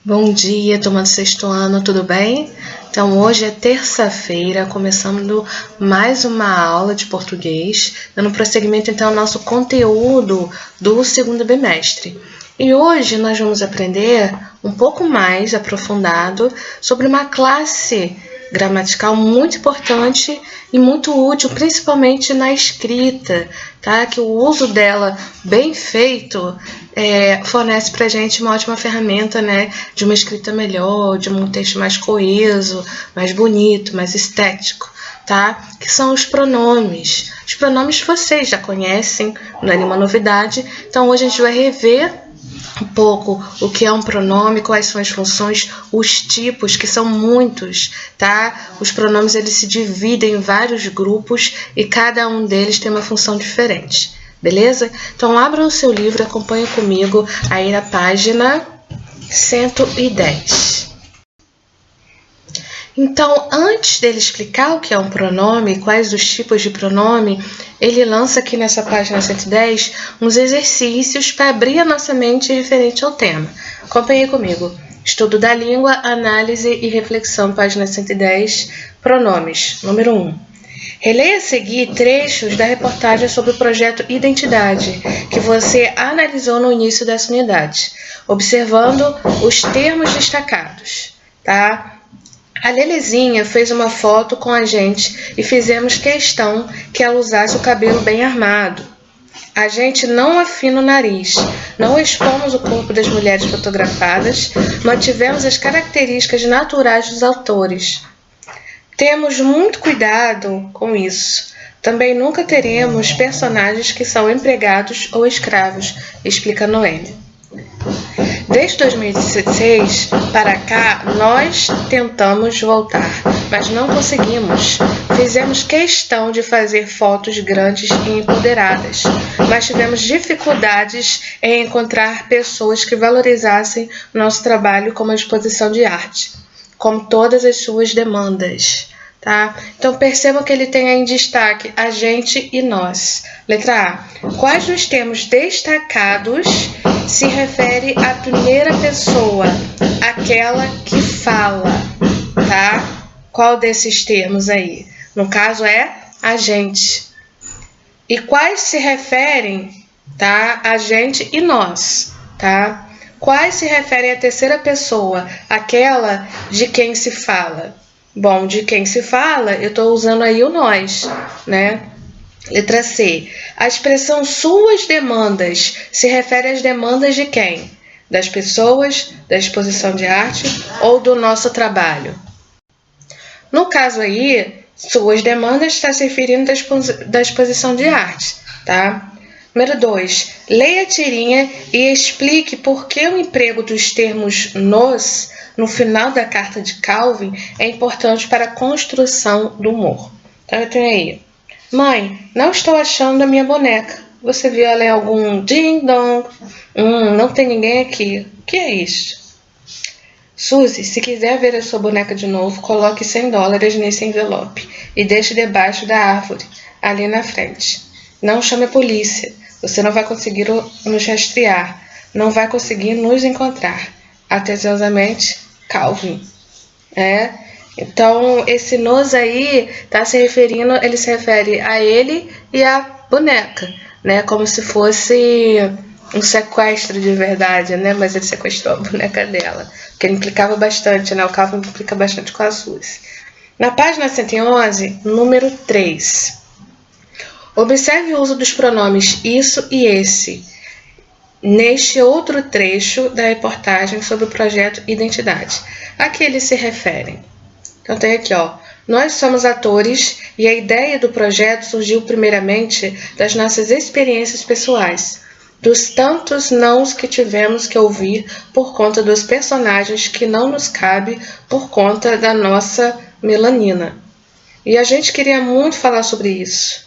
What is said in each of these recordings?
Bom dia, turma do sexto ano, tudo bem? Então, hoje é terça-feira, começando mais uma aula de português, dando prosseguimento então ao nosso conteúdo do segundo bimestre. E hoje nós vamos aprender um pouco mais aprofundado sobre uma classe gramatical muito importante e muito útil, principalmente na escrita, tá? Que o uso dela bem feito fornece para a gente uma ótima ferramenta, né? De uma escrita melhor, de um texto mais coeso, mais bonito, mais estético, tá? Que são os pronomes. Os pronomes vocês já conhecem, não é nenhuma novidade. Então hoje a gente vai rever um pouco o que é um pronome, quais são as funções, os tipos, que são muitos, tá? Os pronomes eles se dividem em vários grupos e cada um deles tem uma função diferente, beleza? Então abra o seu livro, acompanhe comigo aí na página 110. Então, antes dele explicar o que é um pronome, quais os tipos de pronome, ele lança aqui nessa página 110 uns exercícios para abrir a nossa mente referente ao tema. Acompanhe comigo. Estudo da língua, análise e reflexão, página 110, pronomes. Número 1. Releia a seguir trechos da reportagem sobre o projeto Identidade, que você analisou no início dessa unidade, observando os termos destacados, tá? A Lelezinha fez uma foto com a gente e fizemos questão que ela usasse o cabelo bem armado. A gente não afina o nariz, não expomos o corpo das mulheres fotografadas, mantivemos as características naturais dos autores. Temos muito cuidado com isso. Também nunca teremos personagens que são empregados ou escravos, explica Noêmia. Desde 2016 para cá, nós tentamos voltar, mas não conseguimos. Fizemos questão de fazer fotos grandes e empoderadas, mas tivemos dificuldades em encontrar pessoas que valorizassem nosso trabalho como exposição de arte, como todas as suas demandas. Tá? Então percebam que ele tem aí em destaque a gente e nós. Letra A. Quais dos termos destacados se refere à primeira pessoa, aquela que fala, tá? Qual desses termos aí? No caso é a gente. E quais se referem, tá? A gente e nós, tá? Quais se referem à terceira pessoa, aquela de quem se fala? Bom, de quem se fala, eu estou usando aí o nós, né? Letra C. A expressão suas demandas se refere às demandas de quem? Das pessoas, da exposição de arte ou do nosso trabalho? No caso aí, suas demandas está se referindo da exposição de arte, tá? Número 2. Leia a tirinha e explique por que o emprego dos termos nos no final da carta de Calvin é importante para a construção do humor. Então eu tenho aí. Mãe, não estou achando a minha boneca. Você viu ela em algum ding-dong? Não tem ninguém aqui. O que é isso? Suzy, se quiser ver a sua boneca de novo, coloque $100 nesse envelope e deixe debaixo da árvore, ali na frente. Não chame a polícia. Você não vai conseguir nos rastrear. Não vai conseguir nos encontrar. Atenciosamente, Calvin. Então, esse nos aí tá se referindo, ele se refere a ele e a boneca, né? Como se fosse um sequestro de verdade, né? Mas ele sequestrou a boneca dela, porque ele implicava bastante, né? O Calvin implica bastante com a Suzy. Na página 111, número 3. Observe o uso dos pronomes isso e esse neste outro trecho da reportagem sobre o projeto Identidade. A que eles se referem? Então tem aqui, ó. Nós somos atores e a ideia do projeto surgiu primeiramente das nossas experiências pessoais, dos tantos nãos que tivemos que ouvir por conta dos personagens que não nos cabe por conta da nossa melanina. E a gente queria muito falar sobre isso,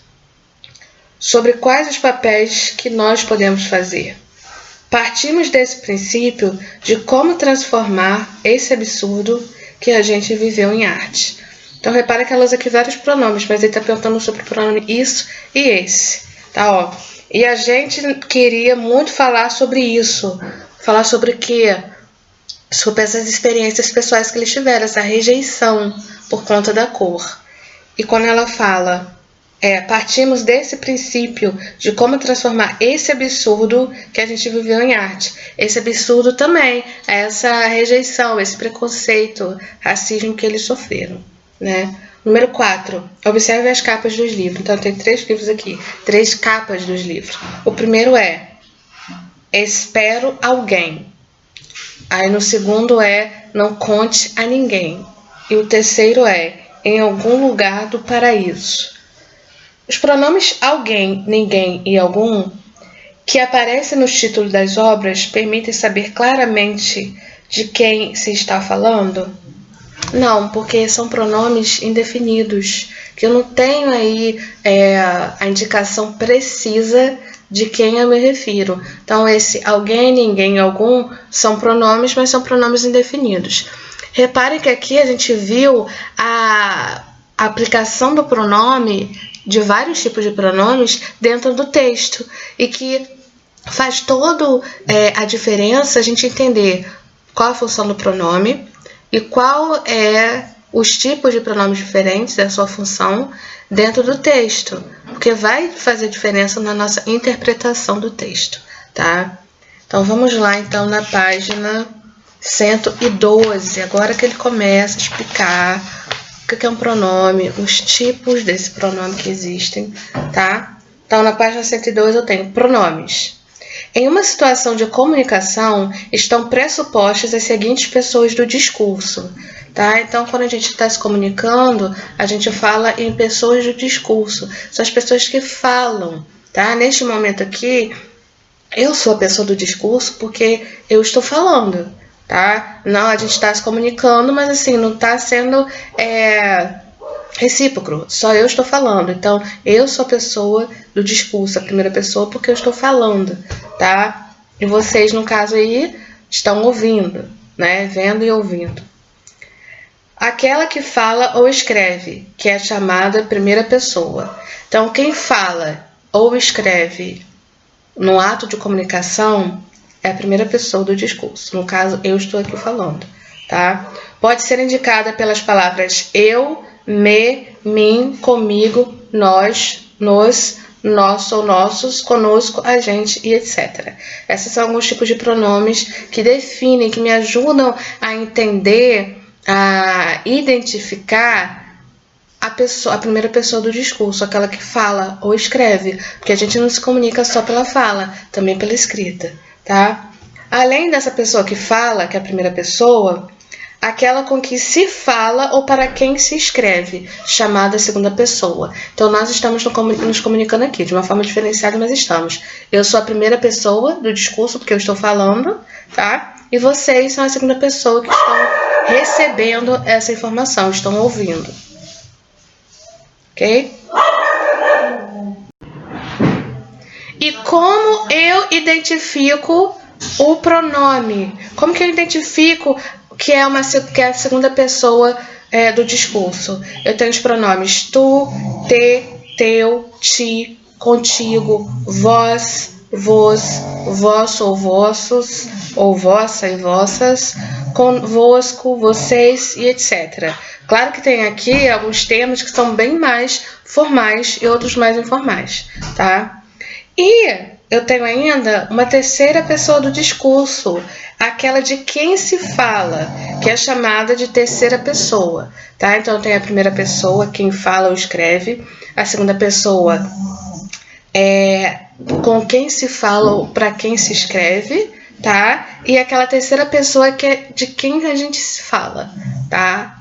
sobre quais os papéis que nós podemos fazer. Partimos desse princípio de como transformar esse absurdo que a gente viveu em arte. Então, repara que ela usa aqui vários pronomes, mas ele está perguntando sobre o pronome isso e esse. Tá, ó. E a gente queria muito falar sobre isso. Falar sobre o quê? sobre essas experiências pessoais que eles tiveram, essa rejeição por conta da cor. E quando ela fala, partimos desse princípio de como transformar esse absurdo que a gente viveu em arte. Esse absurdo também é essa rejeição, esse preconceito, racismo que eles sofreram, né? Número 4, observe as capas dos livros. Então, tem 3 livros aqui, 3 capas dos livros. O primeiro é Espero Alguém. Aí no segundo é Não Conte a Ninguém. E o terceiro é Em Algum Lugar do Paraíso. Os pronomes alguém, ninguém e algum, que aparecem nos títulos das obras, permitem saber claramente de quem se está falando? Não, porque são pronomes indefinidos, que eu não tenho aí a indicação precisa de quem eu me refiro. Então, esse alguém, ninguém, algum são pronomes, mas são pronomes indefinidos. Reparem que aqui a gente viu a aplicação do pronome, de vários tipos de pronomes, dentro do texto, e que faz toda a diferença a gente entender qual a função do pronome, e qual é os tipos de pronomes diferentes, a sua função, dentro do texto, porque vai fazer diferença na nossa interpretação do texto, tá? Então, vamos lá, então, na página 112, agora que ele começa a explicar o que é um pronome, os tipos desse pronome que existem, tá? Então, na página 112 eu tenho pronomes. Em uma situação de comunicação, estão pressupostas as seguintes pessoas do discurso, tá? Então, quando a gente está se comunicando, a gente fala em pessoas do discurso. São as pessoas que falam, tá? Neste momento aqui, eu sou a pessoa do discurso porque eu estou falando, tá? Não, a gente está se comunicando, mas assim, não está sendo recíproco, só eu estou falando. Então, eu sou a pessoa do discurso, a primeira pessoa, porque eu estou falando, tá? E vocês, no caso aí, estão ouvindo, né? Vendo e ouvindo. Aquela que fala ou escreve, que é chamada primeira pessoa. Então, quem fala ou escreve no ato de comunicação é a primeira pessoa do discurso. No caso, eu estou aqui falando, tá? Pode ser indicada pelas palavras eu, me, mim, comigo, nós, nos, nosso ou nossos, conosco, a gente e etc. Esses são alguns tipos de pronomes que definem, que me ajudam a entender, a identificar a primeira pessoa do discurso, aquela que fala ou escreve, porque a gente não se comunica só pela fala, também pela escrita, tá? Além dessa pessoa que fala, que é a primeira pessoa, aquela com que se fala ou para quem se escreve, chamada segunda pessoa. Então, nós estamos nos comunicando aqui, de uma forma diferenciada, mas estamos. Eu sou a primeira pessoa do discurso, porque eu estou falando, tá? E vocês são a segunda pessoa que estão recebendo essa informação, estão ouvindo. Ok? E como eu identifico o pronome? Como que eu identifico que é a segunda pessoa do discurso? Eu tenho os pronomes tu, te, teu, ti, contigo, vós, vos, vosso ou vossos, ou vossa e vossas, convosco, vocês e etc. Claro que tem aqui alguns termos que são bem mais formais e outros mais informais, tá? E eu tenho ainda uma terceira pessoa do discurso, aquela de quem se fala, que é chamada de terceira pessoa, tá? Então, tem a primeira pessoa, quem fala ou escreve, a segunda pessoa é com quem se fala ou para quem se escreve, tá? E aquela terceira pessoa que é de quem a gente se fala, tá?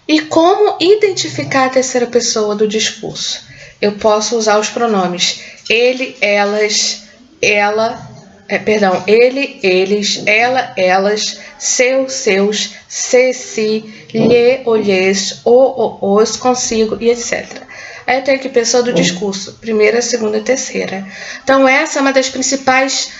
E como identificar a terceira pessoa do discurso? Eu posso usar os pronomes ele, elas, ele, eles, ela, elas, seu, seus, se, si, lhe, olhes, os, consigo e etc. Aí eu tenho aqui pessoa do discurso, primeira, segunda e terceira. Então, essa é uma das principais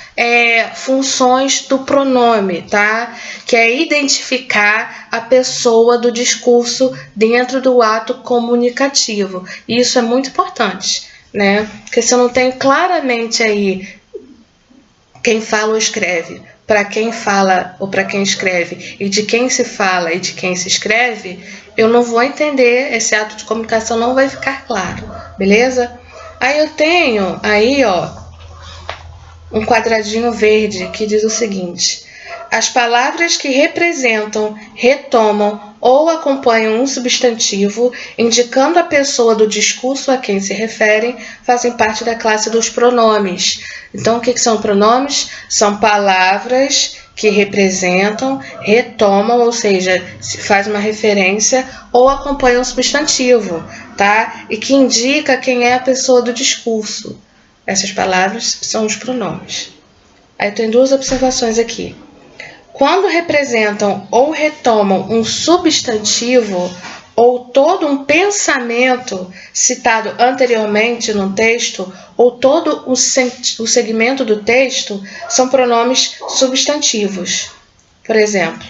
funções do pronome, tá? Que é identificar a pessoa do discurso dentro do ato comunicativo. E isso é muito importante, né? Porque se eu não tenho claramente aí quem fala ou escreve, para quem fala ou para quem escreve e de quem se fala e de quem se escreve, eu não vou entender, esse ato de comunicação não vai ficar claro, beleza? Aí eu tenho aí, ó, um quadradinho verde que diz o seguinte: as palavras que representam, retomam ou acompanham um substantivo, indicando a pessoa do discurso a quem se referem, fazem parte da classe dos pronomes. Então, o que são pronomes? São palavras que representam, retomam, ou seja, se faz uma referência ou acompanham um substantivo, tá? E que indica quem é a pessoa do discurso. Essas palavras são os pronomes. Aí tem duas observações aqui. Quando representam ou retomam um substantivo ou todo um pensamento citado anteriormente no texto ou todo o segmento do texto, são pronomes substantivos. Por exemplo,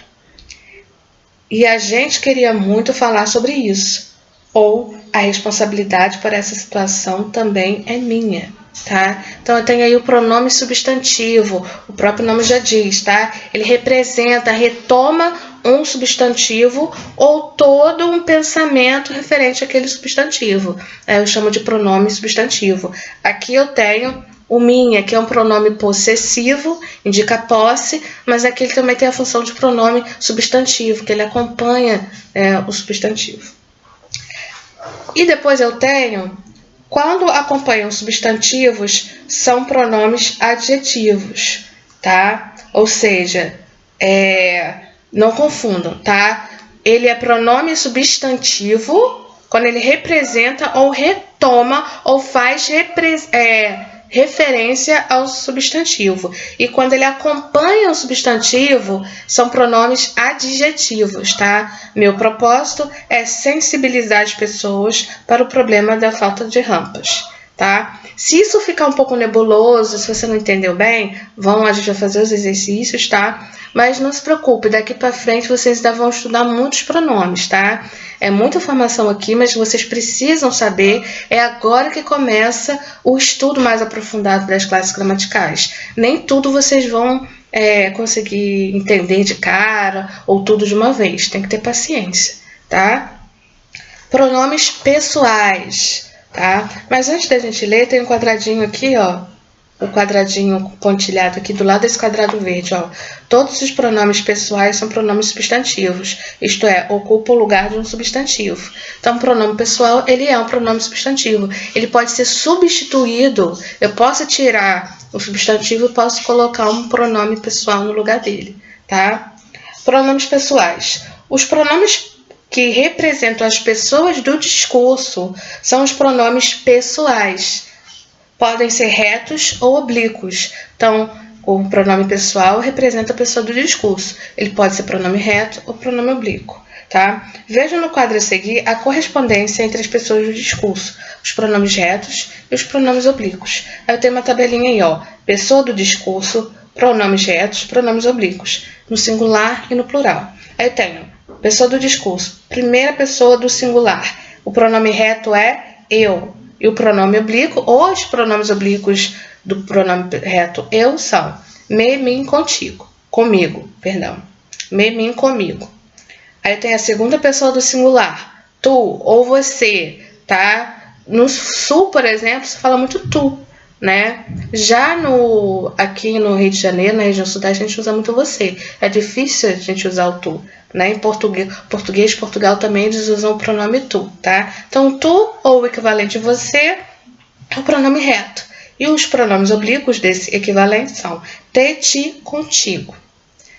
e a gente queria muito falar sobre isso. Ou a responsabilidade por essa situação também é minha. Tá? Então eu tenho aí o pronome substantivo, o próprio nome já diz, tá? Ele representa, retoma um substantivo ou todo um pensamento referente àquele substantivo. Eu chamo de pronome substantivo. Aqui eu tenho o minha, que é um pronome possessivo, indica posse, mas aqui ele também tem a função de pronome substantivo, que ele acompanha o substantivo. E depois eu tenho, quando acompanham substantivos, são pronomes adjetivos, tá? Ou seja, não confundam, tá? Ele é pronome substantivo quando ele representa ou retoma ou faz referência ao substantivo. E quando ele acompanha o substantivo, são pronomes adjetivos, tá? Meu propósito é sensibilizar as pessoas para o problema da falta de rampas, tá? Se isso ficar um pouco nebuloso, se você não entendeu bem, a gente vai fazer os exercícios, tá? Mas não se preocupe, daqui para frente vocês ainda vão estudar muitos pronomes, tá? É muita informação aqui, mas vocês precisam saber, é agora que começa o estudo mais aprofundado das classes gramaticais. Nem tudo vocês vão conseguir entender de cara ou tudo de uma vez, tem que ter paciência, tá? Pronomes pessoais, tá? Mas antes da gente ler, tem um quadradinho aqui, ó. O quadradinho pontilhado aqui do lado desse quadrado verde, ó. Todos os pronomes pessoais são pronomes substantivos, isto é, ocupam o lugar de um substantivo. Então, o pronome pessoal, ele é um pronome substantivo. Ele pode ser substituído, eu posso tirar o substantivo e posso colocar um pronome pessoal no lugar dele, tá? Pronomes pessoais. Os pronomes que representam as pessoas do discurso são os pronomes pessoais. Podem ser retos ou oblíquos. Então, o pronome pessoal representa a pessoa do discurso. Ele pode ser pronome reto ou pronome oblíquo, tá? Veja no quadro a seguir a correspondência entre as pessoas do discurso, os pronomes retos e os pronomes oblíquos. Aí eu tenho uma tabelinha aí, ó. Pessoa do discurso, pronomes retos, pronomes oblíquos, no singular e no plural. Aí eu tenho pessoa do discurso, primeira pessoa do singular. O pronome reto é eu. E o pronome oblíquo, ou os pronomes oblíquos do pronome reto eu são me, mim, contigo. Comigo, perdão. Me, mim, comigo. Aí tem a segunda pessoa do singular. Tu ou você, tá? No sul, por exemplo, se fala muito tu, né? Já aqui no Rio de Janeiro, na região sudeste, a gente usa muito você. É difícil a gente usar o tu. Né? Em português, Portugal também eles usam o pronome tu, tá? Então, tu ou o equivalente você é o pronome reto. E os pronomes oblíquos desse equivalente são te, ti, contigo.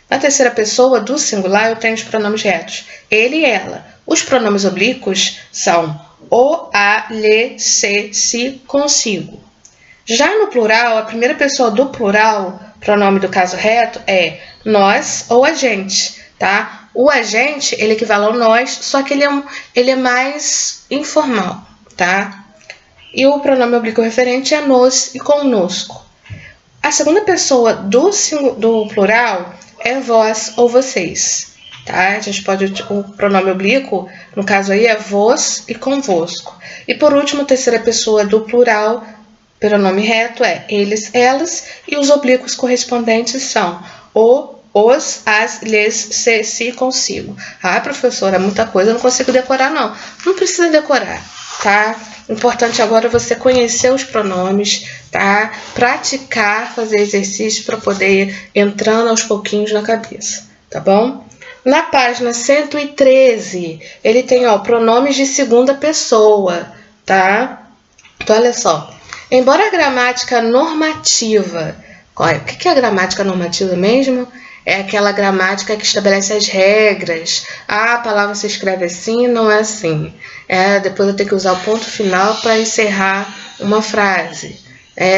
Na terceira pessoa do singular, eu tenho os pronomes retos. Ele e ela. Os pronomes oblíquos são o, a, lhe, se, si, consigo. Já no plural, a primeira pessoa do plural, pronome do caso reto, é nós ou a gente, tá? O agente, ele equivale ao nós, só que ele é mais informal, tá? E o pronome oblíquo referente é nos e conosco. A segunda pessoa do plural é vós ou vocês, tá? A gente pode, o pronome oblíquo, no caso aí, é vós e convosco. E por último, a terceira pessoa do plural, pronome reto, é eles, elas, e os oblíquos correspondentes são os, as, lhes, se, consigo. Ah, professora, é muita coisa, eu não consigo decorar, não. Não precisa decorar, tá? O importante agora é você conhecer os pronomes, tá? Praticar, fazer exercício para poder ir entrando aos pouquinhos na cabeça, tá bom? Na página 113, ele tem, ó, pronomes de segunda pessoa, tá? Então, olha só. Embora a gramática normativa... Olha, o que é a gramática normativa mesmo? É aquela gramática que estabelece as regras. Ah, a palavra se escreve assim, não é assim. Depois eu tenho que usar o ponto final para encerrar uma frase.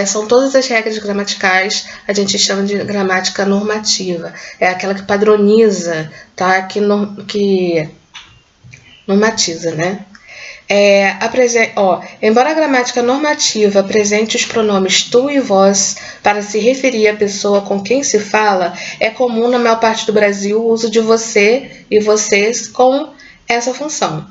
São todas as regras gramaticais, a gente chama de gramática normativa. É aquela que padroniza, tá? Que normatiza, né? Embora a gramática normativa apresente os pronomes tu e vós para se referir à pessoa com quem se fala, é comum na maior parte do Brasil o uso de você e vocês com essa função.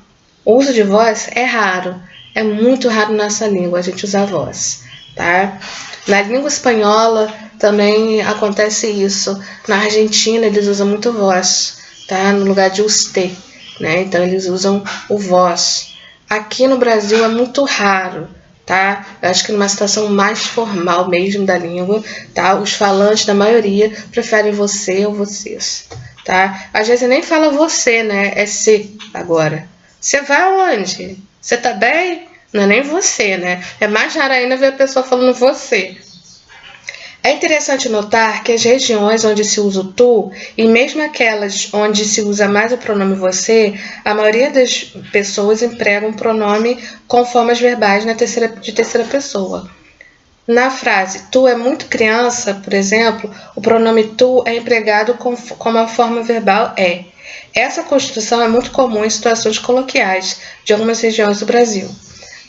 O uso de vós é raro, é muito raro na nossa língua a gente usar vós, tá? Na língua espanhola também acontece isso. Na Argentina eles usam muito vós, tá? No lugar de usted, né? Então eles usam o vós. Aqui no Brasil é muito raro, tá? Eu acho que numa situação mais formal mesmo da língua, tá? Os falantes da maioria preferem você ou vocês, tá? Às vezes nem fala você, né? É se agora. Você vai aonde? Você tá bem? Não é nem você, né? É mais raro ainda ver a pessoa falando você. É interessante notar que as regiões onde se usa o tu, e mesmo aquelas onde se usa mais o pronome você, a maioria das pessoas empregam um pronome com formas verbais de terceira pessoa. Na frase tu é muito criança, por exemplo, o pronome tu é empregado como a forma verbal é. Essa construção é muito comum em situações coloquiais de algumas regiões do Brasil.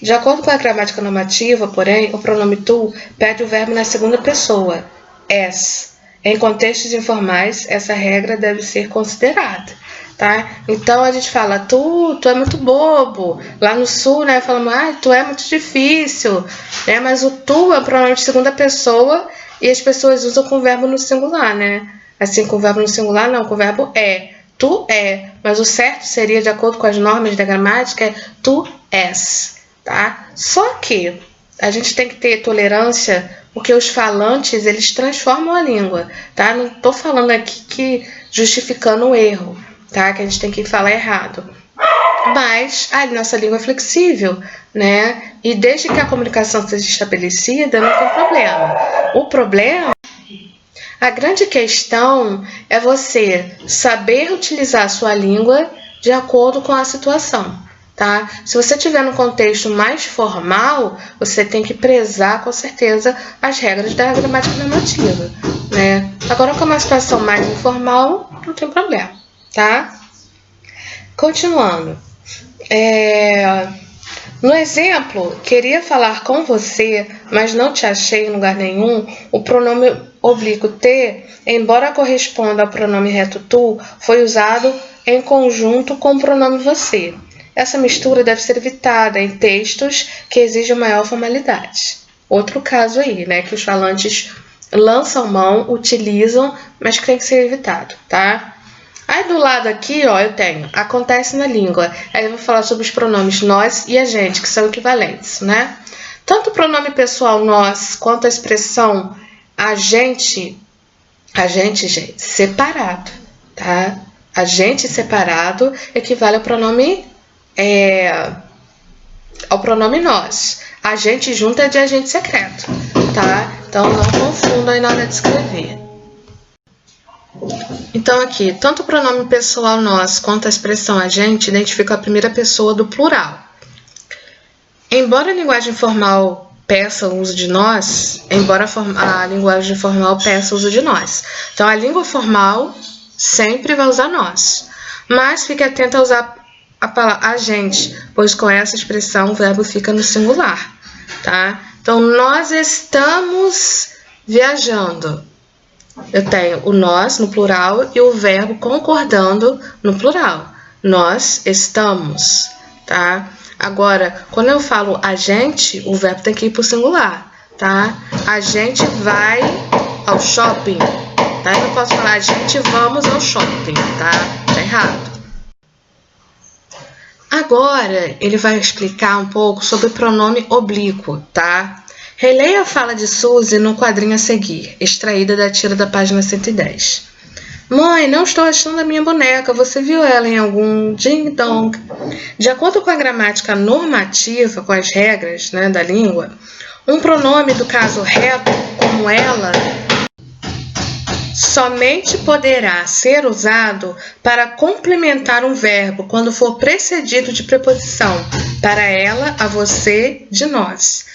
De acordo com a gramática normativa, porém, o pronome tu pede o verbo na segunda pessoa, es. Em contextos informais, essa regra deve ser considerada, tá? Então, a gente fala, tu é muito bobo. Lá no sul, né, falamos, tu é muito difícil, né? Mas o tu é um pronome de segunda pessoa e as pessoas usam com o verbo no singular, né? Assim, com o verbo no singular, não, com o verbo é. Tu é, mas o certo seria, de acordo com as normas da gramática, é tu és. Tá? Só que a gente tem que ter tolerância, porque os falantes eles transformam a língua, tá? Não estou falando aqui que justificando o erro, tá? Que a gente tem que falar errado. Mas a nossa língua é flexível, né? E desde que a comunicação seja estabelecida, não tem problema. O problema, a grande questão é você saber utilizar a sua língua de acordo com a situação. Tá? Se você estiver num contexto mais formal, você tem que prezar com certeza as regras da gramática normativa, né? Agora, com uma situação mais informal, não tem problema, tá? Continuando. No exemplo, queria falar com você, mas não te achei em lugar nenhum, o pronome oblíquo te, embora corresponda ao pronome reto tu, foi usado em conjunto com o pronome você. Essa mistura deve ser evitada em textos que exigem maior formalidade. Outro caso aí, né, que os falantes lançam mão, utilizam, mas que tem que ser evitado, tá? Aí do lado aqui, ó, eu tenho, acontece na língua. Aí eu vou falar sobre os pronomes nós e a gente, que são equivalentes, né? Tanto o pronome pessoal nós, quanto a expressão a gente, gente, separado, tá? A gente separado equivale ao pronome nós. A gente junto é de agente secreto, tá? Então não confundam aí na hora de escrever. Então aqui, tanto o pronome pessoal nós quanto a expressão a gente identificam a primeira pessoa do plural. Embora a linguagem formal peça o uso de nós, a linguagem formal peça o uso de nós. Então a língua formal sempre vai usar nós, mas fique atento a usar a palavra a gente, pois com essa expressão o verbo fica no singular, tá? Então, nós estamos viajando. Eu tenho o nós no plural e o verbo concordando no plural. Nós estamos, tá? Agora, quando eu falo a gente, o verbo tem que ir para o singular, tá? A gente vai ao shopping. Tá? Eu não posso falar, gente, vamos ao shopping, tá? Tá errado. Agora, ele vai explicar um pouco sobre o pronome oblíquo, tá? Releia a fala de Suzy no quadrinho a seguir, extraída da tira da página 110. Mãe, não estou achando a minha boneca. Você viu ela em algum ding-dong? De acordo com a gramática normativa, com as regras, né, da língua, um pronome do caso reto, como ela, somente poderá ser usado para complementar um verbo quando for precedido de preposição para ela, a você, de nós.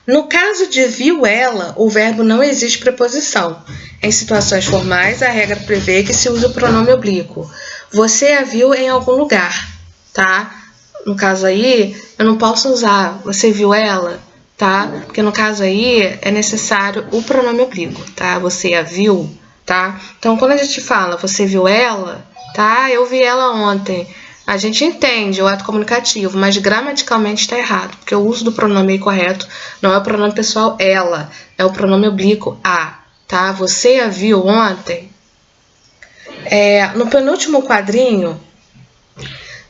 No caso de viu ela, o verbo não existe preposição. Em situações formais, a regra prevê que se use o pronome oblíquo. Você a viu em algum lugar, tá? No caso aí, eu não posso usar você viu ela, tá? Porque no caso aí é necessário o pronome oblíquo, tá? Você a viu, tá? Então, quando a gente fala você viu ela, tá? Eu vi ela ontem. A gente entende o ato comunicativo, mas gramaticalmente está errado, porque o uso do pronome correto não é o pronome pessoal ela, é o pronome oblíquo a, tá? Você a viu ontem? No penúltimo quadrinho,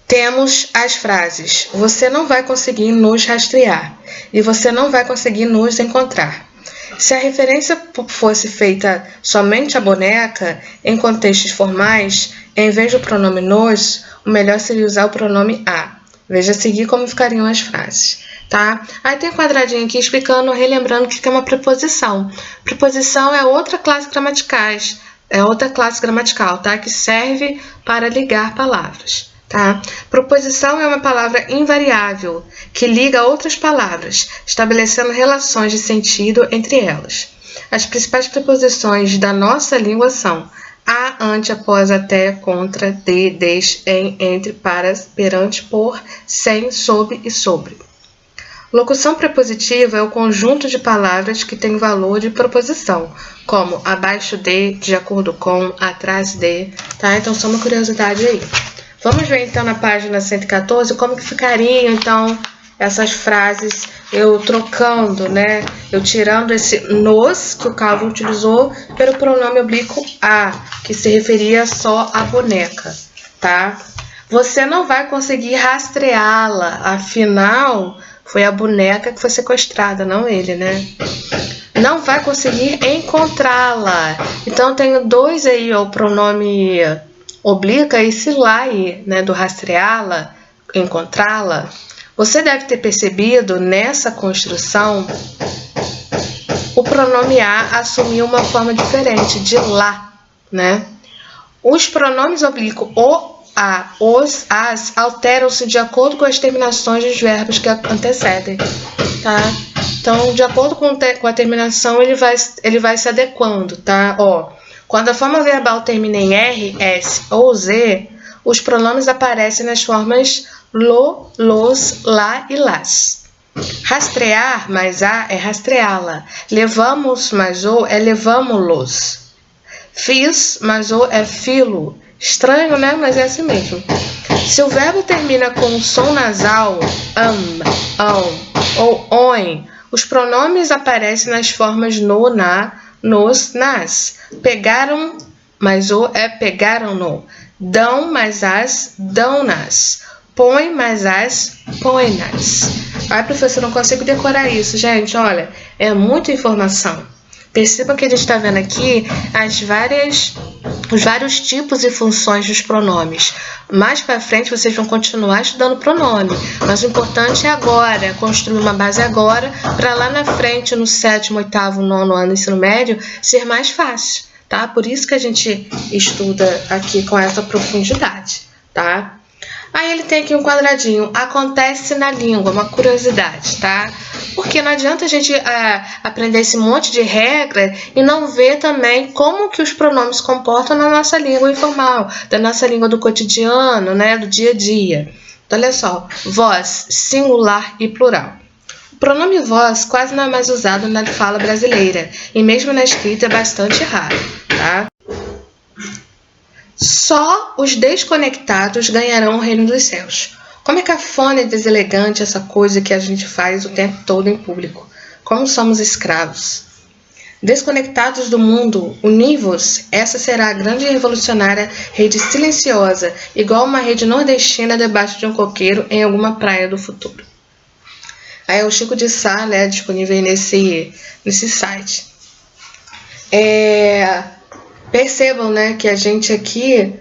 temos as frases você não vai conseguir nos rastrear e você não vai conseguir nos encontrar. Se a referência fosse feita somente à boneca, em contextos formais, em vez do pronome nos, o melhor seria usar o pronome a. Veja a seguir como ficariam as frases, tá? Aí tem um quadradinho aqui explicando, relembrando o que é uma preposição. Preposição é outra classe gramatical, tá? Que serve para ligar palavras. Tá? Proposição é uma palavra invariável que liga a outras palavras, estabelecendo relações de sentido entre elas. As principais preposições da nossa língua são a, ante, após, até, contra, de, des, em, entre, para, perante, por, sem, sob e sobre. Locução prepositiva é o conjunto de palavras que tem valor de proposição, como abaixo de acordo com, atrás de, tá? Então, só uma curiosidade aí. Vamos ver então na página 114 como que ficariam então essas frases, eu trocando, né? Eu tirando esse nos que o Calvin utilizou pelo pronome oblíquo a, que se referia só à boneca, tá? Você não vai conseguir rastreá-la, afinal foi a boneca que foi sequestrada, não ele, né? Não vai conseguir encontrá-la. Então tenho dois aí, ó, o pronome oblíqua esse lá aí, né, do rastreá-la, encontrá-la. Você deve ter percebido nessa construção o pronome a assumiu uma forma diferente de lá, né? Os pronomes oblíquo o, a, os, as alteram-se de acordo com as terminações dos verbos que antecedem, tá? Então, de acordo com a terminação, ele vai se adequando, tá? Ó, quando a forma verbal termina em R, S ou Z, os pronomes aparecem nas formas lo, los, lá e las. Rastrear mais a é rastreá-la. Levamos mais o é levamo-los. Fiz mais o é filo. Estranho, né? Mas é assim mesmo. Se o verbo termina com um som nasal, ou on, os pronomes aparecem nas formas no, na, nos, nas. Pegaram, mais o é pegaram-no. Dão mais as, dão-nas. Põe mais as, põe-nas. Ai, professor, não consigo decorar isso. Gente, olha, é muita informação. Perceba que a gente está vendo aqui os vários tipos e funções dos pronomes. Mais para frente vocês vão continuar estudando pronome, mas o importante é agora, construir uma base agora, para lá na frente, no 7º, 8º, 9º ano do ensino médio, ser mais fácil, tá? Por isso que a gente estuda aqui com essa profundidade, tá? Aí ele tem aqui um quadradinho, acontece na língua, uma curiosidade, tá? Porque não adianta a gente aprender esse monte de regra e não ver também como que os pronomes se comportam na nossa língua informal, da nossa língua do cotidiano, né, do dia a dia. Então, olha só, voz, singular e plural. O pronome voz quase não é mais usado na fala brasileira e mesmo na escrita é bastante raro, tá? Só os desconectados ganharão o reino dos céus. Como é cafona e deselegante essa coisa que a gente faz o tempo todo em público. Como somos escravos. Desconectados do mundo, univos, essa será a grande e revolucionária rede silenciosa, igual uma rede nordestina debaixo de um coqueiro em alguma praia do futuro. Aí é o Chico de Sá, né, disponível nesse site. Percebam, né, que a gente aqui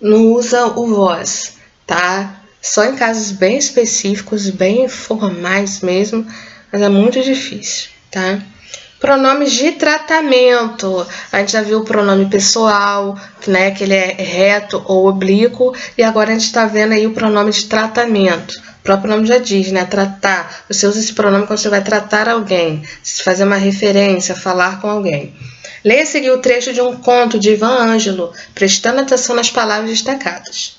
não usa o vós, tá? Só em casos bem específicos, bem formais mesmo, mas é muito difícil, tá? Pronomes de tratamento. A gente já viu o pronome pessoal, né, que ele é reto ou oblíquo, e agora a gente está vendo aí o pronome de tratamento. O próprio nome já diz, né? Tratar. Você usa esse pronome quando você vai tratar alguém, fazer uma referência, falar com alguém. Leia a seguir o trecho de um conto de Ivan Ângelo, prestando atenção nas palavras destacadas.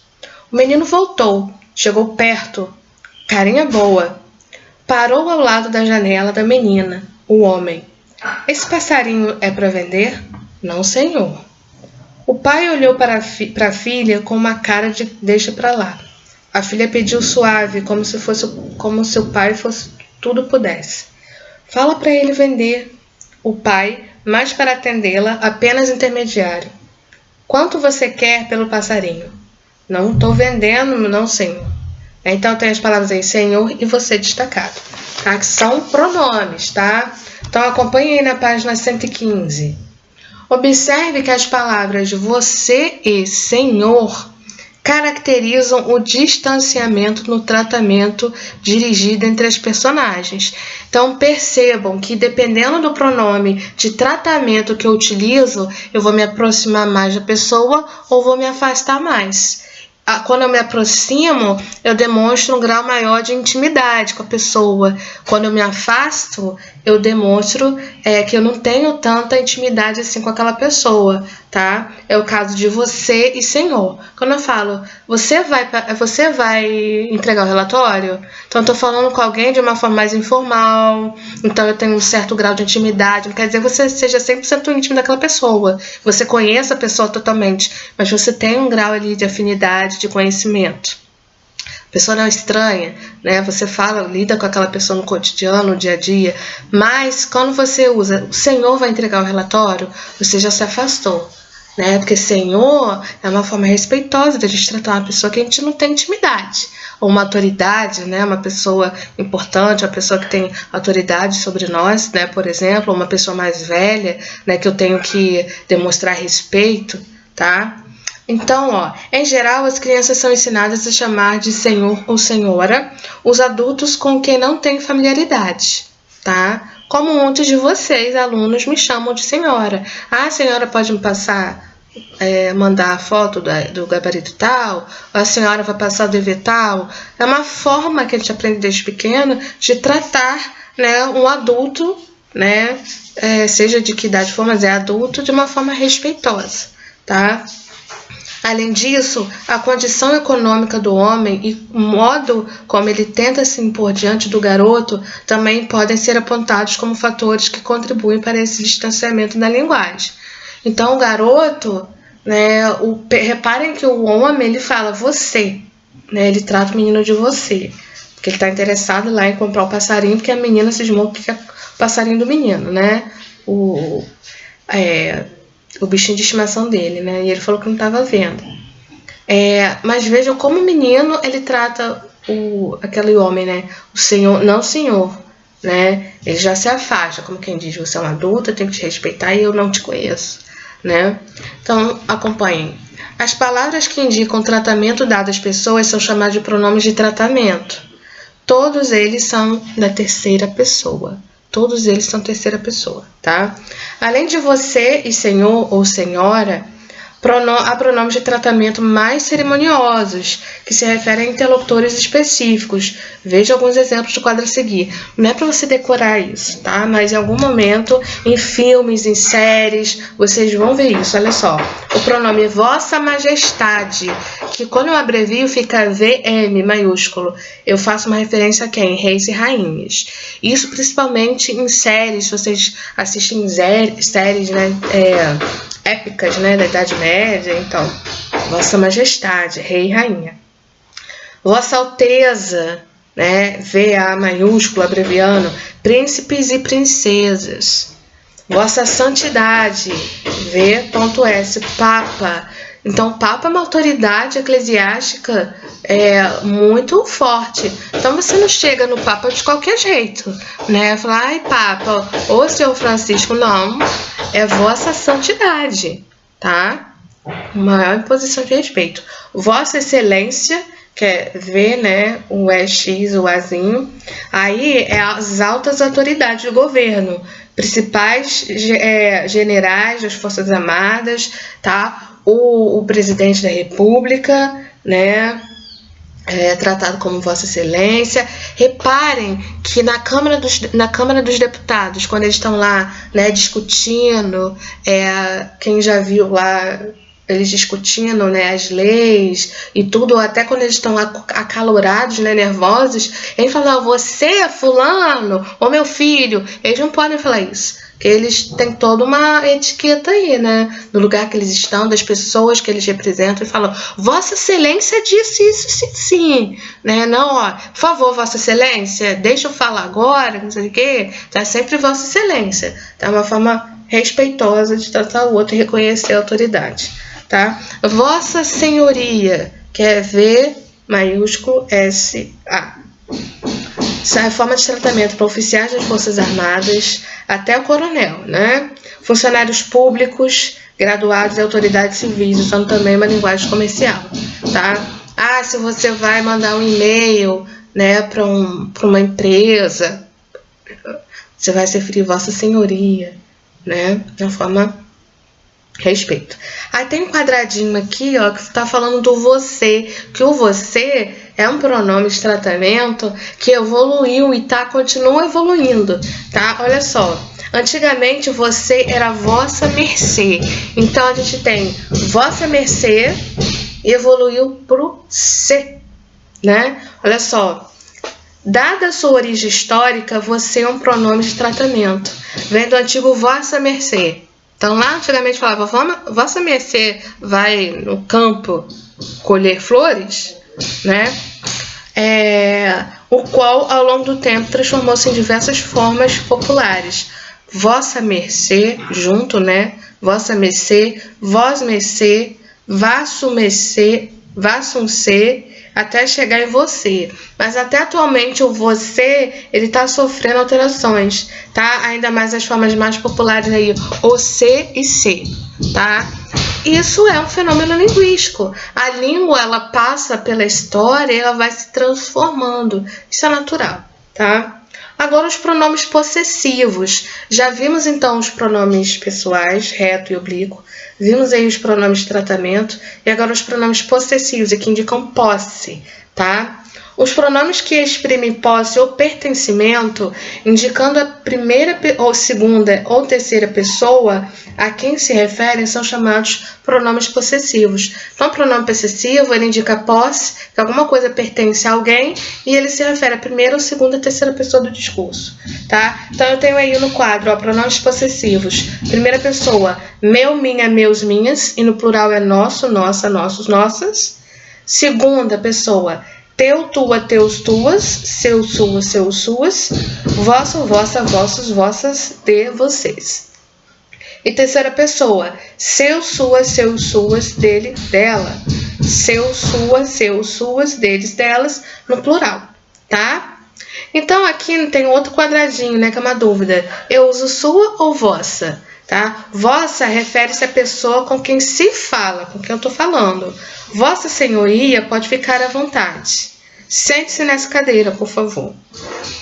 O menino voltou, chegou perto, carinha boa. Parou ao lado da janela da menina, o homem. Esse passarinho é para vender? Não, senhor. O pai olhou para a filha com uma cara de deixa para lá. A filha pediu suave, como se o pai fosse tudo pudesse. Fala para ele vender. O pai, mais para atendê-la, apenas intermediário. Quanto você quer pelo passarinho? Não estou vendendo, não, senhor. Então tem as palavras aí, senhor e você destacado, tá? Que são pronomes, tá? Então acompanhe aí na página 115. Observe que as palavras você e senhor caracterizam o distanciamento no tratamento dirigido entre as personagens. Então percebam que dependendo do pronome de tratamento que eu utilizo, eu vou me aproximar mais da pessoa ou vou me afastar mais. Quando eu me aproximo, eu demonstro um grau maior de intimidade com a pessoa. Quando eu me afasto, eu demonstro que eu não tenho tanta intimidade assim com aquela pessoa, tá? É o caso de você e senhor. Quando eu falo, você vai entregar o relatório? Então eu tô falando com alguém de uma forma mais informal, então eu tenho um certo grau de intimidade. Não quer dizer que você seja 100% íntimo daquela pessoa. Você conhece a pessoa totalmente, mas você tem um grau ali de afinidade, de conhecimento. A pessoa não é estranha, né? Você lida com aquela pessoa no cotidiano, no dia a dia, mas quando você usa o senhor vai entregar o relatório, você já se afastou, né? Porque senhor é uma forma respeitosa de a gente tratar uma pessoa que a gente não tem intimidade, ou uma autoridade, né? Uma pessoa importante, uma pessoa que tem autoridade sobre nós, né? Por exemplo, uma pessoa mais velha, né? Que eu tenho que demonstrar respeito, tá? Então, em geral, as crianças são ensinadas a chamar de senhor ou senhora os adultos com quem não tem familiaridade, tá? Como muitos de vocês, alunos, me chamam de senhora. Ah, a senhora pode me passar, mandar a foto do gabarito tal? Ou a senhora vai passar o dever tal? É uma forma que a gente aprende desde pequeno de tratar, né, um adulto, né, seja de que idade for, mas é adulto, de uma forma respeitosa, tá? Além disso, a condição econômica do homem e o modo como ele tenta se impor diante do garoto também podem ser apontados como fatores que contribuem para esse distanciamento da linguagem. Então, o garoto, né, reparem que o homem ele fala você, né, ele trata o menino de você, porque ele está interessado lá em comprar o passarinho, porque a menina se esmou que é o passarinho do menino, né? O bichinho de estimação dele, né? E ele falou que não estava vendo. Mas vejam como o menino, ele trata aquele homem, né? O senhor, não senhor, né? Ele já se afasta, como quem diz, você é um adulto, eu tenho que te respeitar e eu não te conheço, né? Então, acompanhem. As palavras que indicam o tratamento dado às pessoas são chamadas de pronomes de tratamento. Todos eles são da terceira pessoa. Todos eles são terceira pessoa, tá? Além de você e senhor ou senhora, há pronomes de tratamento mais cerimoniosos, que se referem a interlocutores específicos. Veja alguns exemplos do quadro a seguir. Não é para você decorar isso, tá? Mas em algum momento, em filmes, em séries, vocês vão ver isso. Olha só, o pronome Vossa Majestade, que quando eu abrevio fica VM maiúsculo. Eu faço uma referência a quem? Reis e rainhas. Isso principalmente em séries, vocês assistem séries, né? Épicas, né, da Idade Média, então, Vossa Majestade, Rei e Rainha. Vossa Alteza, né, VA maiúsculo, abreviando, príncipes e princesas. Vossa Santidade, V.S, Papa. Então, Papa é uma autoridade eclesiástica muito forte. Então, você não chega no Papa de qualquer jeito, né? Falar, ai, Papa, ou Senhor Francisco, não. É Vossa Santidade, tá? Maior imposição de respeito. Vossa Excelência, que é V, né? O EX, o Azinho. Aí é as altas autoridades do governo, principais generais das Forças Armadas, tá? O presidente da República, né? Tratado como Vossa Excelência. Reparem que na Câmara dos Deputados, quando eles estão lá, né, discutindo, quem já viu lá eles discutindo, né, as leis e tudo, até quando eles estão acalorados, né, nervosos, eles falam, você é fulano, ou meu filho. Eles não podem falar isso, porque eles têm toda uma etiqueta aí, né, do lugar que eles estão, das pessoas que eles representam, e falam, Vossa Excelência disse isso, sim, né, não, ó, por favor, Vossa Excelência, deixa eu falar agora, não sei o quê, tá sempre Vossa Excelência, tá, uma forma respeitosa de tratar o outro e reconhecer a autoridade. Tá? Vossa Senhoria, que é V maiúsculo S-A. Essa é a forma de tratamento para oficiais das Forças Armadas até o coronel, né? Funcionários públicos, graduados e autoridades civis, usando também uma linguagem comercial, tá? Ah, se você vai mandar um e-mail, né, para uma empresa, você vai se referir Vossa Senhoria, né? De uma forma respeito. Aí tem um quadradinho aqui, ó, que está falando do você, que o você é um pronome de tratamento que evoluiu e continua evoluindo, tá? Olha só, antigamente você era Vossa Mercê, então a gente tem Vossa Mercê evoluiu pro C, né? Olha só, dada a sua origem histórica, você é um pronome de tratamento, vem do antigo Vossa Mercê. Então, lá antigamente falava, Vossa Mercê vai no campo colher flores, né? O qual, ao longo do tempo, transformou-se em diversas formas populares. Vossa Mercê, junto, né? Vossa Mercê, Vós Mercê, Vasso Mercê, Vassum C, até chegar em você. Mas até atualmente o você, ele está sofrendo alterações, tá? Ainda mais as formas mais populares aí, o C e C, tá? Isso é um fenômeno linguístico. A língua, ela passa pela história e ela vai se transformando. Isso é natural, tá? Agora os pronomes possessivos. Já vimos então os pronomes pessoais, reto e oblíquo. Vimos aí os pronomes de tratamento e agora os pronomes possessivos, que indicam posse, tá? Os pronomes que exprimem posse ou pertencimento, indicando a primeira ou segunda ou terceira pessoa a quem se referem, são chamados pronomes possessivos. Então, o pronome possessivo, ele indica posse, que alguma coisa pertence a alguém, e ele se refere à primeira ou segunda ou terceira pessoa do discurso, tá? Então, eu tenho aí no quadro, ó, pronomes possessivos. Primeira pessoa, meu, minha, meus, minhas, e no plural é nosso, nossa, nossos, nossas. Segunda pessoa, teu, tua, teus, tuas, seu, sua, seus, suas, vosso, vossa, vossos, vossas, de, vocês. E terceira pessoa, seu, sua, seus, suas, dele, dela. Seu, sua, seus, suas, deles, delas, no plural, tá? Então aqui tem outro quadradinho, né, que é uma dúvida. Eu uso sua ou vossa, tá? Vossa refere-se à pessoa com quem se fala, com quem eu tô falando. Vossa Senhoria pode ficar à vontade. Sente-se nessa cadeira, por favor.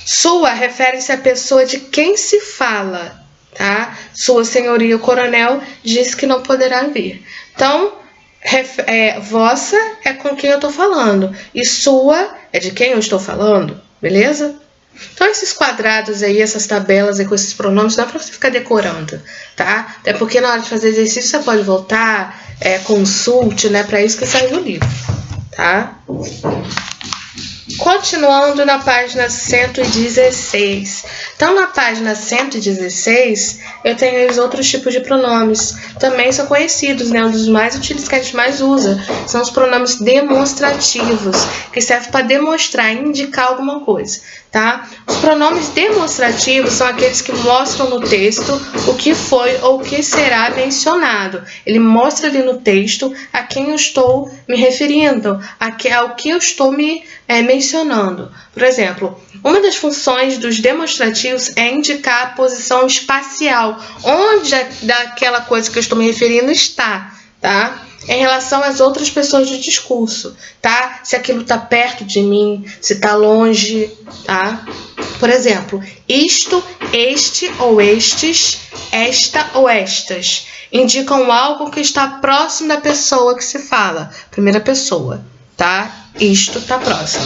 Sua refere-se à pessoa de quem se fala, tá? Sua Senhoria, o coronel, disse que não poderá vir. Então, vossa é com quem eu estou falando. E sua é de quem eu estou falando, beleza? Então, esses quadrados aí, essas tabelas aí com esses pronomes, não é para você ficar decorando, tá? Até porque na hora de fazer exercício você pode voltar, consulte, né? Para isso que sai o livro, tá? Continuando na página 116. Então, na página 116, eu tenho os outros tipos de pronomes. Também são conhecidos, né? Um dos mais utilizados que a gente mais usa são os pronomes demonstrativos, que servem para demonstrar, indicar alguma coisa. tá? Os pronomes demonstrativos são aqueles que mostram no texto o que foi ou o que será mencionado. Ele mostra ali no texto a quem eu estou me referindo, ao que eu estou me mencionando. Por exemplo, uma das funções dos demonstrativos é indicar a posição espacial, onde daquela coisa que eu estou me referindo está, tá? Em relação às outras pessoas do discurso, tá? Se aquilo está perto de mim, se está longe, tá? Por exemplo, isto, este ou estes, esta ou estas, indicam algo que está próximo da pessoa que se fala, primeira pessoa, tá? Isto está próximo.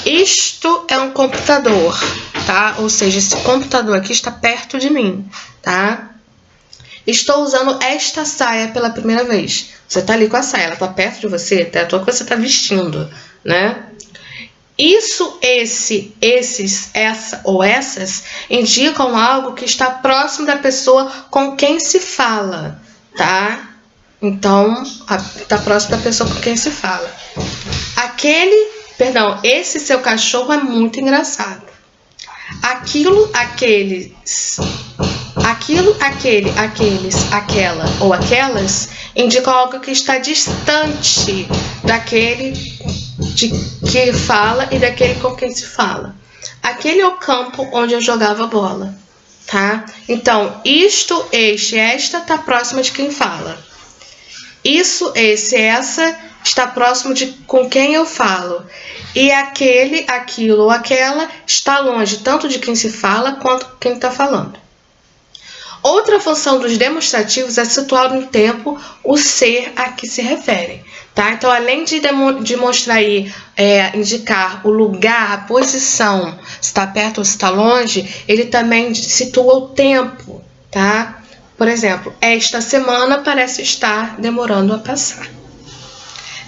Isto é um computador, tá? Ou seja, esse computador aqui está perto de mim, tá? Estou usando esta saia pela primeira vez. Você está ali com a saia, ela está perto de você, até a tua que você está vestindo, né? Isso, esse, esses, essa ou essas indicam algo que está próximo da pessoa com quem se fala, tá? Então, está próximo da pessoa com quem se fala. Esse seu cachorro é muito engraçado. Aquilo, aquele, aqueles, aquela ou aquelas indicam algo que está distante daquele de que fala e daquele com quem se fala. Aquele é o campo onde eu jogava bola, tá? Então, isto, este, esta está próxima de quem fala. Isso, esse, essa está próximo de com quem eu falo. E aquele, aquilo ou aquela está longe tanto de quem se fala quanto quem está falando. Outra função dos demonstrativos é situar no tempo o ser a que se referem, tá? Então, além de demonstrar indicar o lugar, a posição, se está perto ou se está longe, ele também situa o tempo, tá? Por exemplo, esta semana parece estar demorando a passar.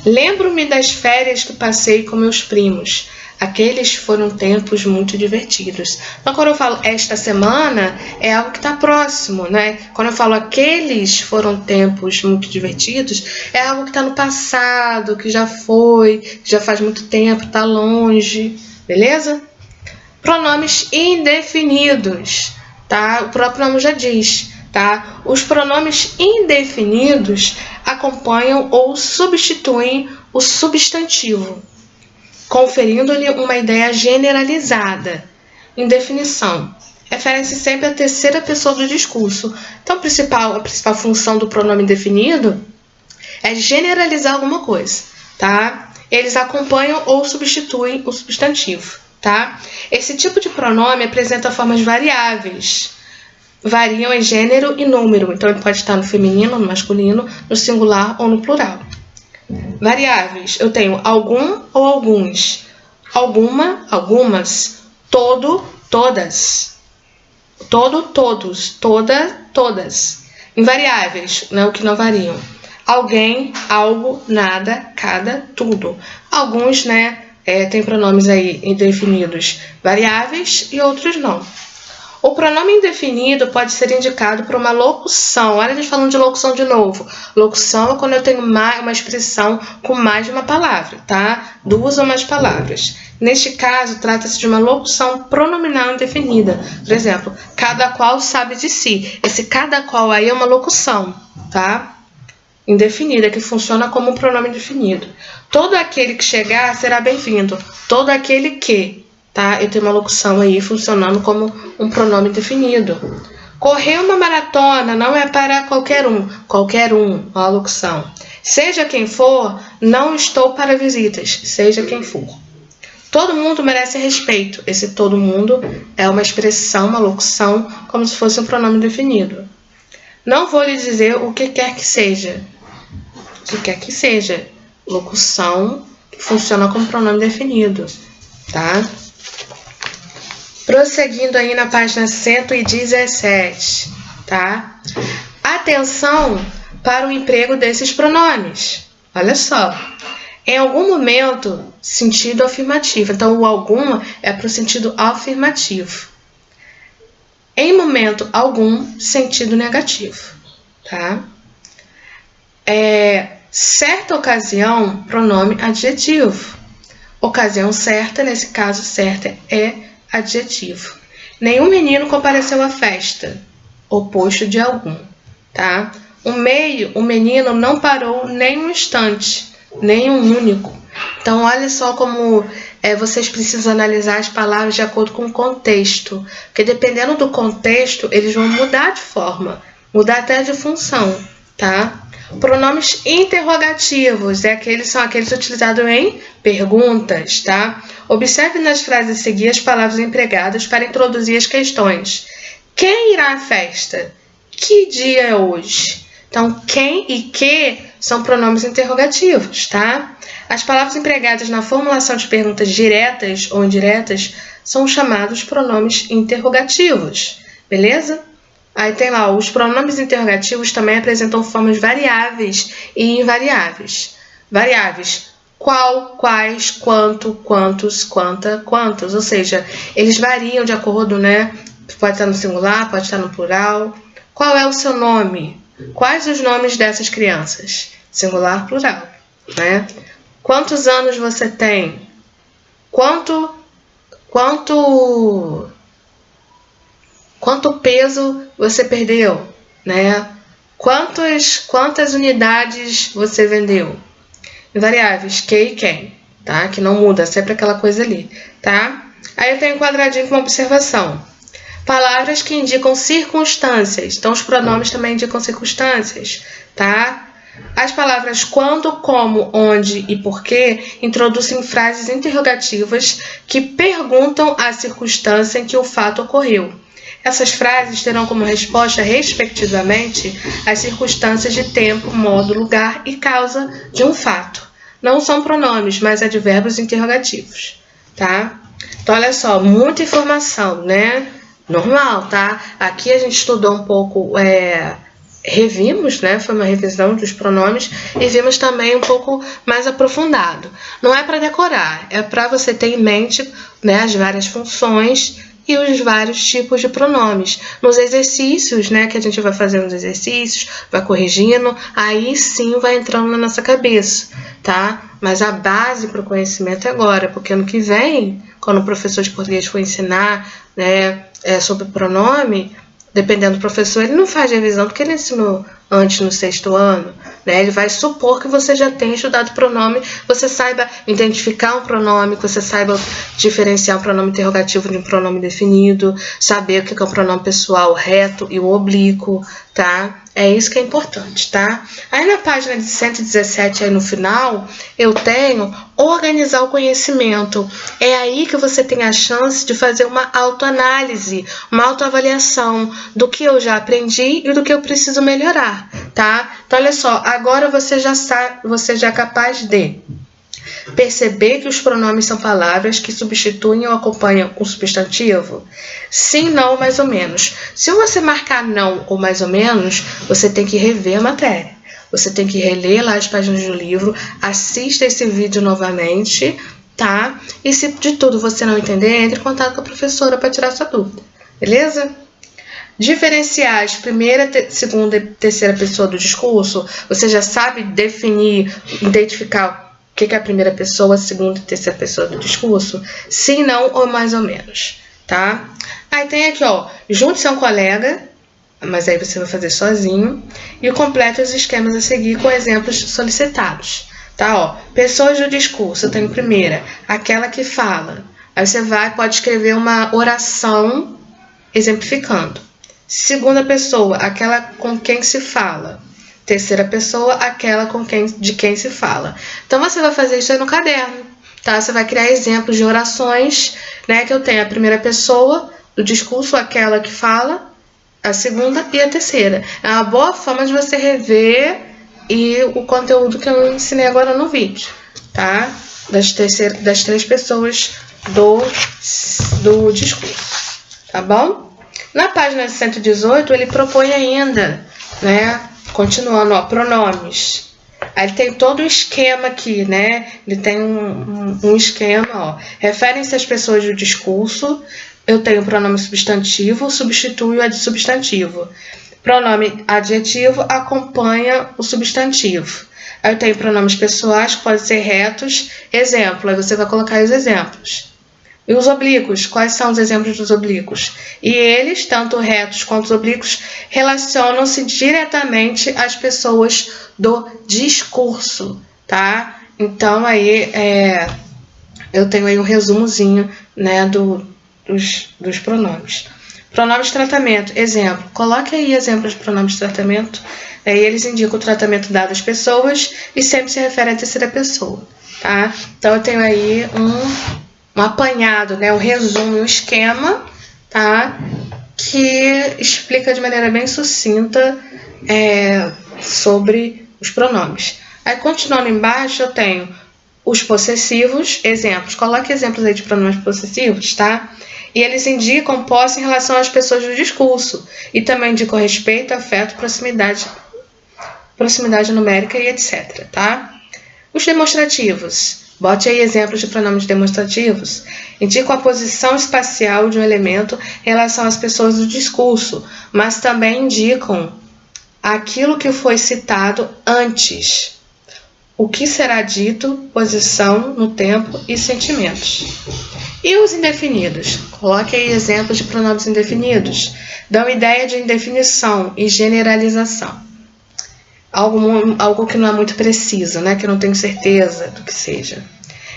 Lembro-me das férias que passei com meus primos. Aqueles foram tempos muito divertidos. Então, quando eu falo esta semana, é algo que está próximo, né? Quando eu falo aqueles foram tempos muito divertidos, é algo que está no passado, que já foi, que já faz muito tempo, está longe, beleza? Pronomes indefinidos, tá? O próprio nome já diz, tá? Os pronomes indefinidos acompanham ou substituem o substantivo, conferindo-lhe uma ideia generalizada. Indefinição refere-se sempre à terceira pessoa do discurso. Então, a principal função do pronome indefinido é generalizar alguma coisa, tá? Eles acompanham ou substituem o substantivo, tá? Esse tipo de pronome apresenta formas variáveis. Variam em gênero e número. Então, ele pode estar no feminino, no masculino, no singular ou no plural. Variáveis, eu tenho algum ou alguns, alguma, algumas, todo, todas, todo, todos, toda, todas. Invariáveis, né, o que não variam. Alguém, algo, nada, cada, tudo. Alguns, né, tem pronomes aí indefinidos variáveis e outros não. O pronome indefinido pode ser indicado por uma locução. Olha a gente falando de locução de novo. Locução é quando eu tenho uma expressão com mais de uma palavra, tá? 2 ou mais palavras. Neste caso, trata-se de uma locução pronominal indefinida. Por exemplo, cada qual sabe de si. Esse cada qual aí é uma locução, tá? Indefinida, que funciona como um pronome indefinido. Todo aquele que chegar será bem-vindo. Todo aquele que... tá? Eu tenho uma locução aí funcionando como um pronome definido. Correr uma maratona não é para qualquer um, uma locução. Seja quem for, não estou para visitas, seja quem for. Todo mundo merece respeito. Esse todo mundo é uma expressão, uma locução, como se fosse um pronome definido. Não vou lhe dizer o que quer que seja. O que quer que seja. Locução que funciona como pronome definido, tá? Prosseguindo aí na página 117, tá? Atenção para o emprego desses pronomes. Olha só. Em algum momento, sentido afirmativo. Então, o alguma é para o sentido afirmativo. Em momento algum, sentido negativo, tá? Certa ocasião, pronome adjetivo. Ocasião certa, nesse caso, certa é adjetivo. Nenhum menino compareceu à festa, oposto de algum, tá? O menino não parou nem um instante, nem um único. Então, olha só como vocês precisam analisar as palavras de acordo com o contexto, porque dependendo do contexto, eles vão mudar de forma, mudar até de função, tá? Pronomes interrogativos são aqueles utilizados em perguntas, tá? Observe nas frases a seguir as palavras empregadas para introduzir as questões. Quem irá à festa? Que dia é hoje? Então, quem e que são pronomes interrogativos, tá? As palavras empregadas na formulação de perguntas diretas ou indiretas são chamados pronomes interrogativos, beleza? Aí tem lá, os pronomes interrogativos também apresentam formas variáveis e invariáveis. Variáveis, qual, quais, quanto, quantos, quanta, quantos. Ou seja, eles variam de acordo, né? Pode estar no singular, pode estar no plural. Qual é o seu nome? Quais os nomes dessas crianças? Singular, plural, né? Quantos anos você tem? Quanto peso você perdeu, né? Quantas unidades você vendeu? Variáveis, que e quem, tá? Que não muda, sempre aquela coisa ali, tá? Aí eu tenho um quadradinho com uma observação. Palavras que indicam circunstâncias. Então, os pronomes também indicam circunstâncias, tá? As palavras quando, como, onde e porquê introduzem frases interrogativas que perguntam a circunstância em que o fato ocorreu. Essas frases terão como resposta, respectivamente, as circunstâncias de tempo, modo, lugar e causa de um fato. Não são pronomes, mas advérbios interrogativos, tá? Então, olha só, muita informação, né? Normal, tá? Aqui a gente estudou um pouco, revimos, né? Foi uma revisão dos pronomes e vimos também um pouco mais aprofundado. Não é para decorar, é para você ter em mente, né, as várias funções e os vários tipos de pronomes. Nos exercícios, né, que a gente vai fazendo os exercícios, vai corrigindo, aí sim vai entrando na nossa cabeça, tá? Mas a base para o conhecimento é agora, porque ano que vem, quando o professor de português for ensinar, né, sobre pronome, dependendo do professor, ele não faz revisão porque ele ensinou antes no 6º ano, né? Ele vai supor que você já tenha estudado pronome, você saiba identificar um pronome, que você saiba diferenciar um pronome interrogativo de um pronome definido, saber o que é um pronome pessoal, reto e o oblíquo, tá? É isso que é importante, tá? Aí na página de 117, aí no final, eu tenho organizar o conhecimento. É aí que você tem a chance de fazer uma autoanálise, uma autoavaliação do que eu já aprendi e do que eu preciso melhorar, tá? Então, olha só, agora você já sabe, você já é capaz de perceber que os pronomes são palavras que substituem ou acompanham um substantivo? Sim, não, mais ou menos. Se você marcar não ou mais ou menos, você tem que rever a matéria. Você tem que reler lá as páginas do livro, assista esse vídeo novamente, tá? E se de tudo você não entender, entre em contato com a professora para tirar sua dúvida, beleza? Diferenciar as primeira, segunda e terceira pessoa do discurso, você já sabe definir, identificar o que é a primeira pessoa, a segunda e terceira pessoa do discurso? Sim, não ou mais ou menos, tá? Aí tem aqui, ó, junte-se a um colega, mas aí você vai fazer sozinho, e complete os esquemas a seguir com exemplos solicitados, tá? Ó, pessoas do discurso, eu tenho primeira, aquela que fala. Aí você pode escrever uma oração exemplificando. Segunda pessoa, aquela com quem se fala. Terceira pessoa, aquela de quem se fala. Então, você vai fazer isso aí no caderno, tá? Você vai criar exemplos de orações, né? Que eu tenho a primeira pessoa do discurso, aquela que fala, a segunda e a terceira. É uma boa forma de você rever e o conteúdo que eu ensinei agora no vídeo, tá? Das três pessoas do discurso, tá bom? Na página 118, ele propõe ainda, né? Continuando, ó, pronomes. Aí ele tem todo o esquema aqui, né? Ele tem um esquema, ó. Referem-se às pessoas do discurso. Eu tenho o pronome substantivo, substitui o substantivo. Pronome adjetivo acompanha o substantivo. Aí eu tenho pronomes pessoais, que podem ser retos. Exemplo, aí você vai colocar os exemplos. E os oblíquos, quais são os exemplos dos oblíquos? E eles, tanto retos quanto os oblíquos, relacionam-se diretamente às pessoas do discurso, tá? Então, aí, eu tenho aí um resumozinho, né, dos pronomes. Pronomes de tratamento, exemplo. Coloque aí exemplos de pronomes de tratamento. Aí eles indicam o tratamento dado às pessoas e sempre se refere à terceira pessoa, tá? Então, eu tenho aí um apanhado, né, um resumo, um esquema, tá, que explica de maneira bem sucinta sobre os pronomes. Aí, continuando embaixo, eu tenho os possessivos, exemplos. Coloque exemplos aí de pronomes possessivos, tá? E eles indicam posse em relação às pessoas do discurso e também indicam respeito, afeto, proximidade numérica e etc, tá? Os demonstrativos. Bote aí exemplos de pronomes demonstrativos. Indicam a posição espacial de um elemento em relação às pessoas do discurso, mas também indicam aquilo que foi citado antes. O que será dito, posição no tempo e sentimentos. E os indefinidos? Coloque aí exemplos de pronomes indefinidos. Dão ideia de indefinição e generalização. Algo que não é muito preciso, né? Que eu não tenho certeza do que seja.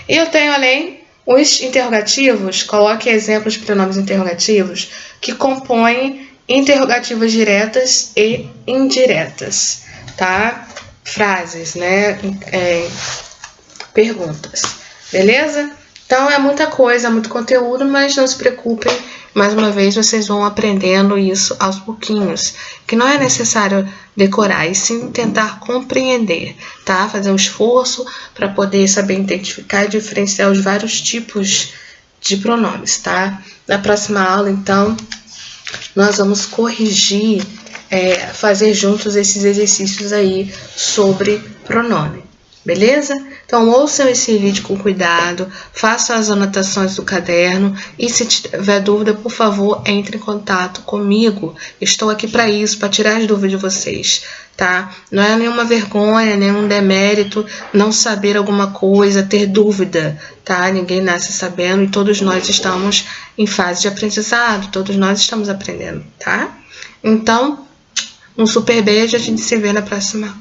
E eu tenho além os interrogativos, coloque exemplos de pronomes interrogativos que compõem interrogativas diretas e indiretas, tá? Frases, né? Perguntas, beleza? Então é muita coisa, muito conteúdo, mas não se preocupem, mais uma vez vocês vão aprendendo isso aos pouquinhos, que não é necessário decorar, e sim tentar compreender, tá? Fazer um esforço para poder saber identificar e diferenciar os vários tipos de pronomes, tá? Na próxima aula, então, nós vamos corrigir, fazer juntos esses exercícios aí sobre pronome. Beleza? Então, ouçam esse vídeo com cuidado, façam as anotações do caderno e se tiver dúvida, por favor, entre em contato comigo. Estou aqui para isso, para tirar as dúvidas de vocês, tá? Não é nenhuma vergonha, nenhum demérito não saber alguma coisa, ter dúvida, tá? Ninguém nasce sabendo e todos nós estamos em fase de aprendizado, todos nós estamos aprendendo, tá? Então, um super beijo, a gente se vê na próxima.